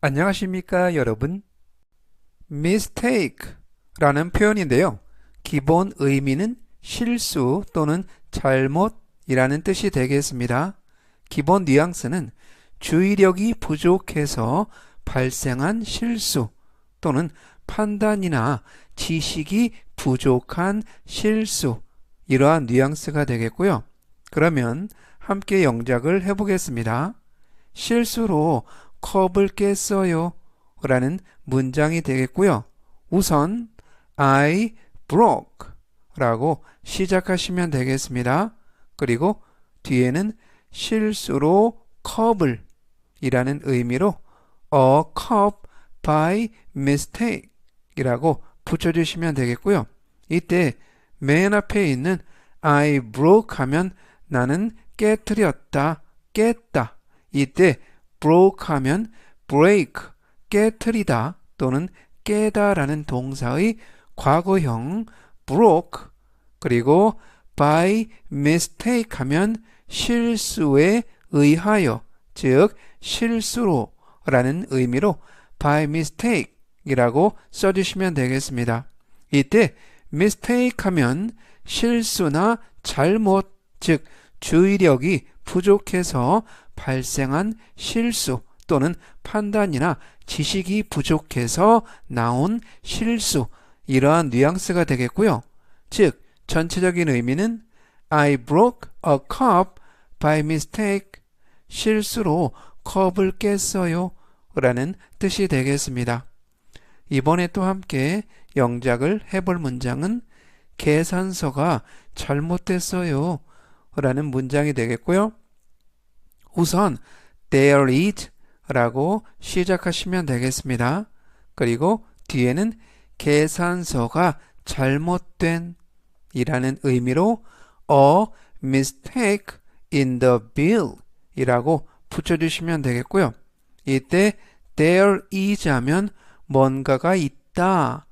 안녕하십니까, 여러분. mistake라는 표현인데요. 기본 의미는 실수 또는 잘못이라는 뜻이 되겠습니다. 기본 뉘앙스는 주의력이 부족해서 발생한 실수 또는 판단이나 지식이 부족한 실수, 이러한 뉘앙스가 되겠고요. 그러면 함께 영작을 해보겠습니다. 실수로 컵을 깼어요 라는 문장이 되겠고요. 우선 I broke 라고 시작하시면 되겠습니다. 그리고 뒤에는 실수로 컵을 이라는 의미로 a cup by mistake 이라고 붙여주시면 되겠고요. 이때 맨 앞에 있는 I broke 하면 나는 깨트렸다, 깼다. 이때 broke 하면 break, 깨트리다 또는 깨다 라는 동사의 과거형 broke, 그리고 by mistake 하면 실수에 의하여, 즉 실수로 라는 의미로 by mistake 이라고 써주시면 되겠습니다. 이때 mistake 하면 실수나 잘못, 즉 주의력이 부족해서 발생한 실수 또는 판단이나 지식이 부족해서 나온 실수, 이러한 뉘앙스가 되겠고요. 즉 전체적인 의미는 I broke a cup by mistake, 실수로 컵을 깼어요 라는 뜻이 되겠습니다. 이번에 또 함께 영작을 해볼 문장은 계산서가 잘못됐어요 라는 문장이 되겠고요. 우선 there is 라고 시작하시면 되겠습니다. 그리고 뒤에는 계산서가 잘못된 이라는 의미로 a mistake in the bill 이라고 붙여주시면 되겠고요. 이때 there is 하면 뭔가가 있다,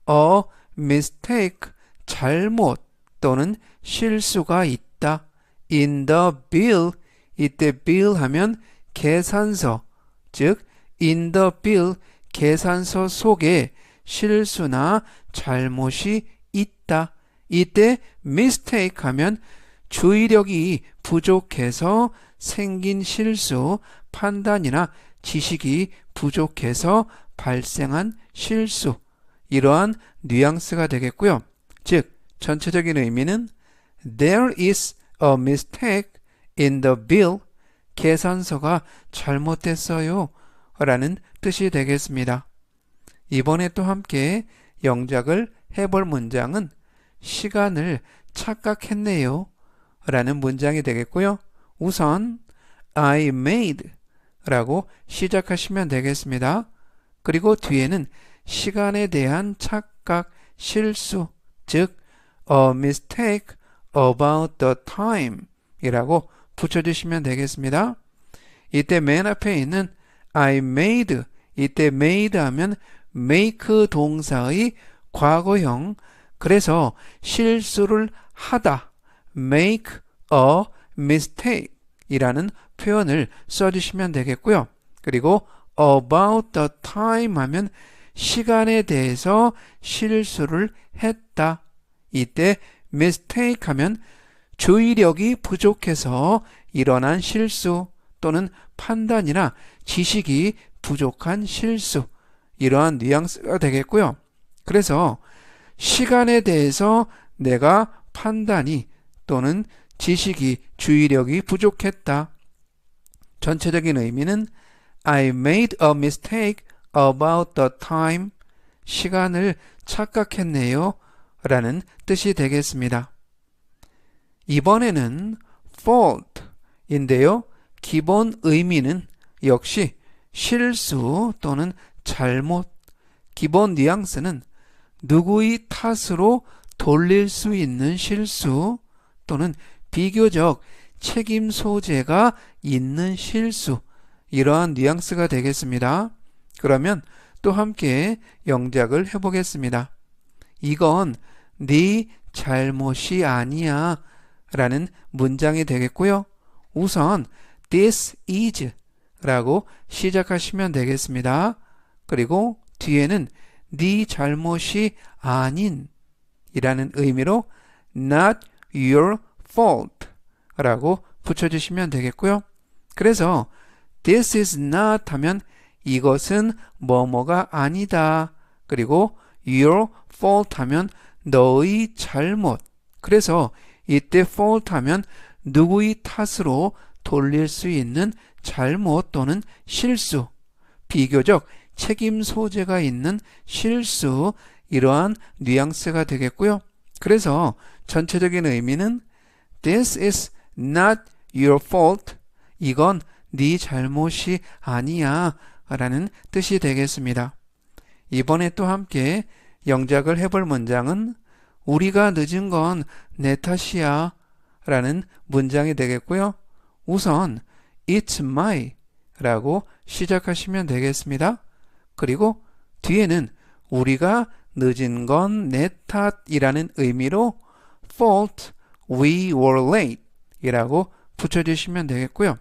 a mistake 잘못 또는 실수가 있다, in the bill, 이때 bill 하면 계산서, 즉 in the bill, 계산서 속에 실수나 잘못이 있다. 이때 mistake 하면 주의력이 부족해서 생긴 실수, 판단이나 지식이 부족해서 발생한 실수, 이러한 뉘앙스가 되겠고요. 즉 전체적인 의미는 There is a mistake in the bill, 계산서가 잘못됐어요 라는 뜻이 되겠습니다. 이번에 또 함께 영작을 해볼 문장은 시간을 착각했네요 라는 문장이 되겠고요. 우선 I made 라고 시작하시면 되겠습니다. 그리고 뒤에는 시간에 대한 착각, 실수, 즉 a mistake about the time 이라고 붙여주시면 되겠습니다. 이때 맨 앞에 있는 I made, 이때 made 하면 make 동사의 과거형, 그래서 실수를 하다, make a mistake 이라는 표현을 써주시면 되겠고요. 그리고 about the time 하면 시간에 대해서 실수를 했다. 이때 mistake 하면 주의력이 부족해서 일어난 실수 또는 판단이나 지식이 부족한 실수, 이러한 뉘앙스가 되겠고요. 그래서 시간에 대해서 내가 판단이 또는 지식이, 주의력이 부족했다. 전체적인 의미는 I made a mistake about the time, 시간을 착각했네요 라는 뜻이 되겠습니다. 이번에는 fault인데요. 기본 의미는 역시 실수 또는 잘못, 기본 뉘앙스는 누구의 탓으로 돌릴 수 있는 실수 또는 비교적 책임 소재가 있는 실수, 이러한 뉘앙스가 되겠습니다. 그러면 또 함께 영작을 해보겠습니다. 이건 네 잘못이 아니야 라는 문장이 되겠고요. 우선 this is 라고 시작하시면 되겠습니다. 그리고 뒤에는 네 잘못이 아닌 이라는 의미로 not your fault 라고 붙여주시면 되겠고요. 그래서 this is not 하면 이것은 뭐뭐가 아니다. 그리고 your fault 하면 너의 잘못. 그래서 이때 fault 하면 누구의 탓으로 돌릴 수 있는 잘못 또는 실수, 비교적 책임 소재가 있는 실수, 이러한 뉘앙스가 되겠고요. 그래서 전체적인 의미는 This is not your fault. 이건 네 잘못이 아니야 라는 뜻이 되겠습니다. 이번에 또 함께 영작을 해볼 문장은 우리가 늦은 건 내 탓이야 라는 문장이 되겠고요. 우선 It's my 라고 시작하시면 되겠습니다. 그리고 뒤에는 우리가 늦은 건 내 탓이라는 의미로 fault, we were late 이라고 붙여주시면 되겠고요.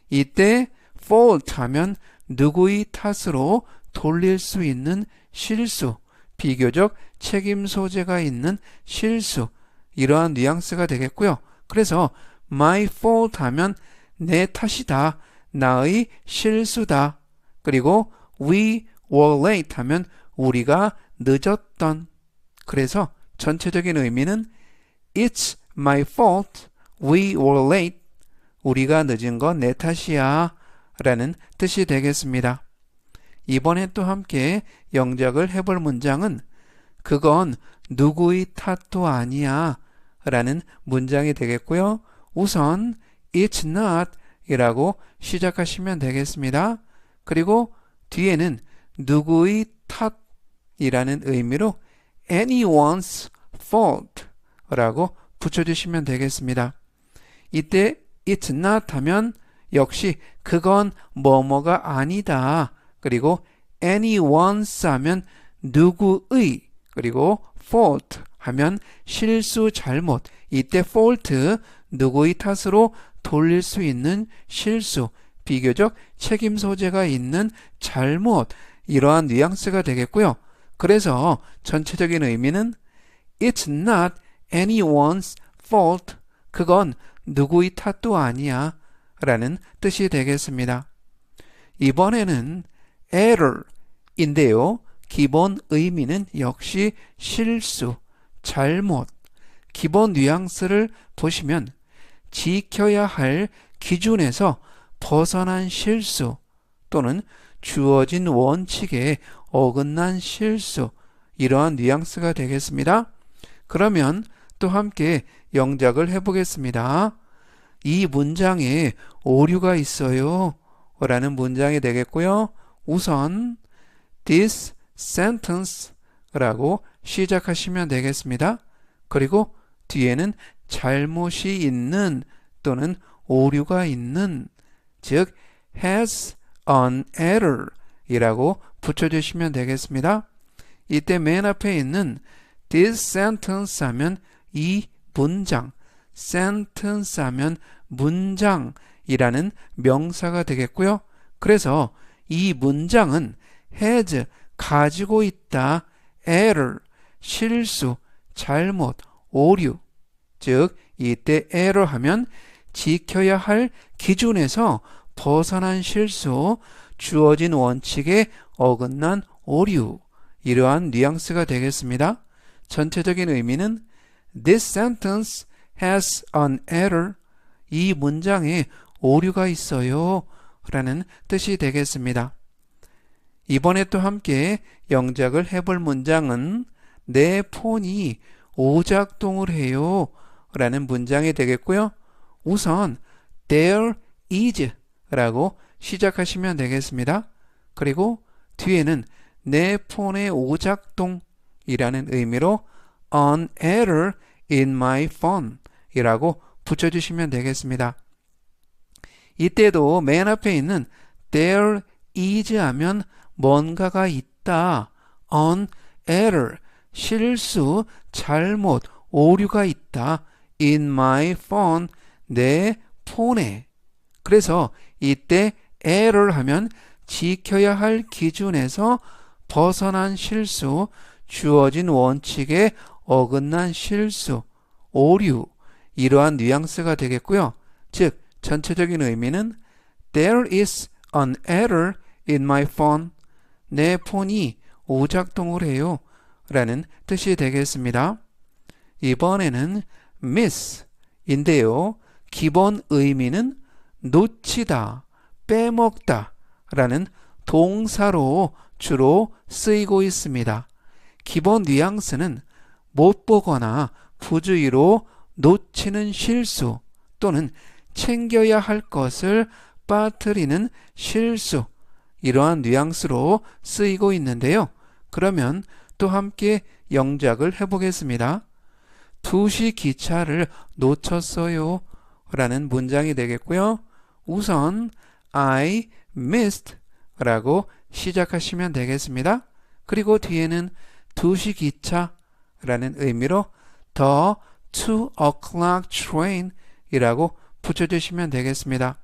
이때 fault 하면 누구의 탓으로 돌릴 수 있는 실수, 비교적 책임 소재가 있는 실수, 이러한 뉘앙스가 되겠고요. 그래서 my fault 하면 내 탓이다, 나의 실수다. 그리고 we were late 하면 우리가 늦었던. 그래서 전체적인 의미는 It's my fault, we were late. 우리가 늦은 건 내 탓이야 라는 뜻이 되겠습니다. 이번에 또 함께 영작을 해볼 문장은 그건 누구의 탓도 아니야 라는 문장이 되겠고요. 우선 It's not 이라고 시작하시면 되겠습니다. 그리고 뒤에는 누구의 탓이라는 의미로 anyone's fault 라고 붙여주시면 되겠습니다. 이때 It's not 하면 역시 그건 뭐뭐가 아니다. 그리고 anyone's 하면 누구의, 그리고 fault 하면 실수, 잘못. 이때 fault, 누구의 탓으로 돌릴 수 있는 실수, 비교적 책임 소재가 있는 잘못, 이러한 뉘앙스가 되겠고요. 그래서 전체적인 의미는 It's not anyone's fault. 그건 누구의 탓도 아니야 라는 뜻이 되겠습니다. 이번에는 error인데요. 기본 의미는 역시 실수, 잘못. 기본 뉘앙스를 보시면 지켜야 할 기준에서 벗어난 실수 또는 주어진 원칙에 어긋난 실수, 이러한 뉘앙스가 되겠습니다. 그러면 또 함께 영작을 해보겠습니다. 이 문장에 오류가 있어요 라는 문장이 되겠고요. 우선 this sentence 라고 시작하시면 되겠습니다. 그리고 뒤에는 잘못이 있는 또는 오류가 있는, 즉 has an error 이라고 붙여주시면 되겠습니다. 이때 맨 앞에 있는 this sentence 하면 이 문장, sentence 하면 문장이라는 명사가 되겠고요. 그래서 이 문장은 has, 가지고 있다, error, 실수, 잘못, 오류. 즉 이때 error 하면 지켜야 할 기준에서 벗어난 실수, 주어진 원칙에 어긋난 오류, 이러한 뉘앙스가 되겠습니다. 전체적인 의미는 This sentence has an error. 이 문장에 오류가 있어요 라는 뜻이 되겠습니다. 이번에 또 함께 영작을 해볼 문장은 내 폰이 오작동을 해요 라는 문장이 되겠고요. 우선 there is 라고 시작하시면 되겠습니다. 그리고 뒤에는 내 폰의 오작동이라는 의미로 an error in my phone 이라고 붙여주시면 되겠습니다. 이때도 맨 앞에 있는 there is 하면 뭔가가 있다, an error, 실수, 잘못, 오류가 있다, in my phone, 내 폰에. 그래서 이때 error 하면 지켜야 할 기준에서 벗어난 실수, 주어진 원칙에 어긋난 실수, 오류, 이러한 뉘앙스가 되겠고요. 즉, 전체적인 의미는 There is an error in my phone. 내 폰이 오작동을 해요. 라는 뜻이 되겠습니다. 이번에는 miss 인데요. 기본 의미는 놓치다, 빼먹다 라는 동사로 주로 쓰이고 있습니다. 기본 뉘앙스는 못 보거나 부주의로 놓치는 실수 또는 챙겨야 할 것을 빠뜨리는 실수, 이러한 뉘앙스로 쓰이고 있는데요. 그러면 또 함께 영작을 해보겠습니다. 2시 기차를 놓쳤어요 라는 문장이 되겠고요. 우선 I missed 라고 시작하시면 되겠습니다. 그리고 뒤에는 2시 기차라는 의미로 the 2 o'clock train 이라고 붙여주시면 되겠습니다.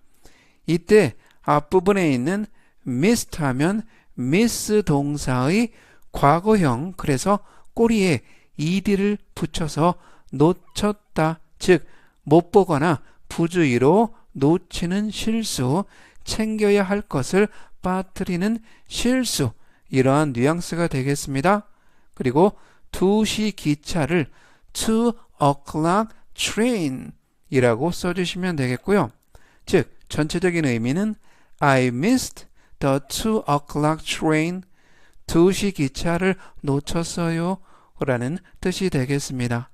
이때 앞부분에 있는 missed 하면 miss 동사의 과거형, 그래서 꼬리에 ed를 붙여서 놓쳤다, 즉 못 보거나 부주의로 놓치는 실수, 챙겨야 할 것을 빠뜨리는 실수, 이러한 뉘앙스가 되겠습니다. 그리고 2시 기차를 2 o'clock train 이라고 써주시면 되겠고요. 즉 전체적인 의미는 I missed the 2 o'clock train. 2시 기차를 놓쳤어요 라는 뜻이 되겠습니다.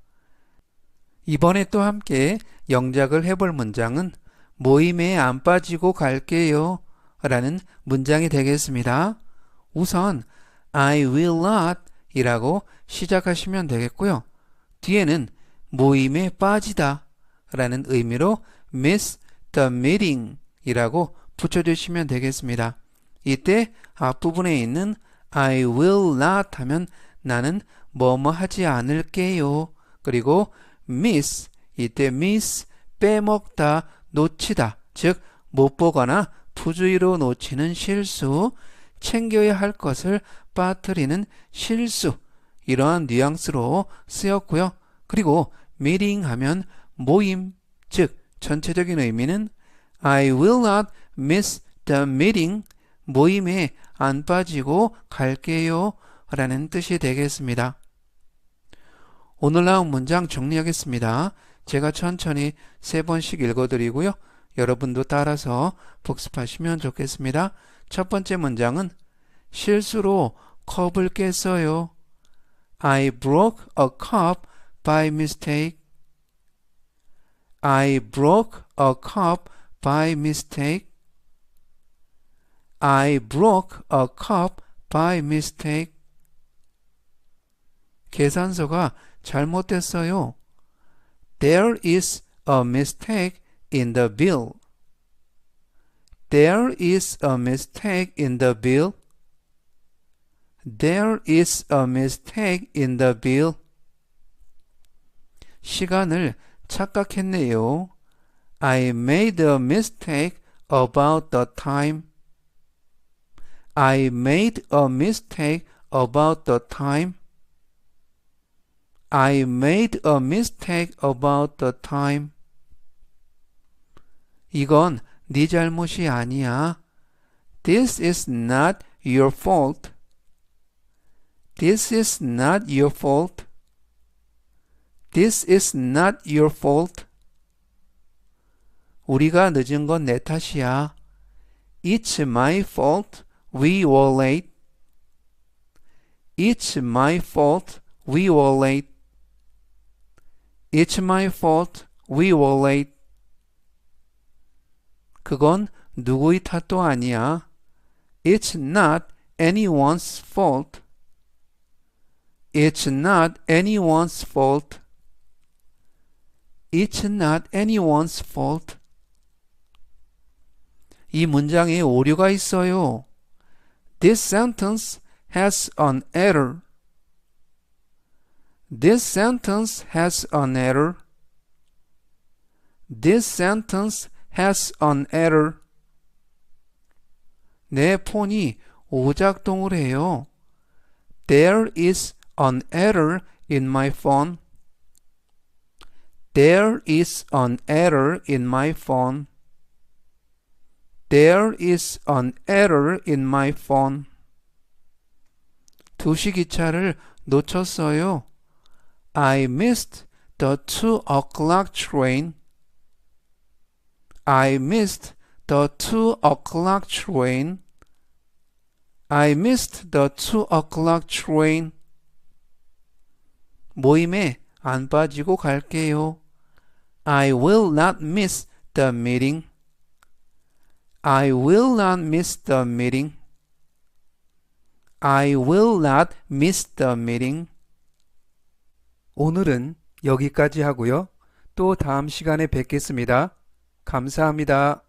이번에 또 함께 영작을 해볼 문장은 모임에 안 빠지고 갈게요 라는 문장이 되겠습니다. 우선 I will not 이라고 시작하시면 되겠고요. 뒤에는 모임에 빠지다 라는 의미로 miss the meeting 이라고 붙여주시면 되겠습니다. 이때 앞부분에 있는 I will not 하면 나는 뭐뭐 하지 않을게요. 그리고 miss, 이때 miss, 빼먹다, 놓치다, 즉 못 보거나 부주의로 놓치는 실수, 챙겨야 할 것을 빠뜨리는 실수, 이러한 뉘앙스로 쓰였고요. 그리고 meeting 하면 모임, 즉 전체적인 의미는 I will not miss the meeting. 모임에 안 빠지고 갈게요 라는 뜻이 되겠습니다. 오늘 나온 문장 정리하겠습니다. 제가 천천히 3번씩 읽어드리고요. 여러분도 따라서 복습하시면 좋겠습니다. 첫 번째 문장은 실수로 컵을 깼어요. I broke a cup by mistake. I broke a cup by mistake. I broke a cup by mistake. 계산서가 잘못됐어요. There is a mistake in the bill. There is a mistake in the bill. There is a mistake in the bill. 시간을 착각했네요. I made a mistake about the time. I made a mistake about the time. I made a mistake about the time. 이건 네 잘못이 아니야. This is not your fault. This is not your fault. This is not your fault. 우리가 늦은 건 내 탓이야. It's my fault. We were late. It's my fault. We were late. It's my fault. We were late. 그건 누구의 탓도 아니야. It's not anyone's fault. It's not anyone's fault. It's not anyone's fault. 이 문장에 오류가 있어요. This sentence has an error. This sentence has an error. This sentence has an error. 내 폰이 오작동을 해요. There is an error in my phone. There is an error in my phone. There is an error in my phone. 2시 기차를 놓쳤어요. I missed the 2 o'clock train. I missed the 2 o'clock train. I missed the 2 o'clock train. 모임에 안 빠지고 갈게요. I will not miss the meeting. I will not miss the meeting. I will not miss the meeting. 오늘은 여기까지 하고요. 또 다음 시간에 뵙겠습니다. 감사합니다.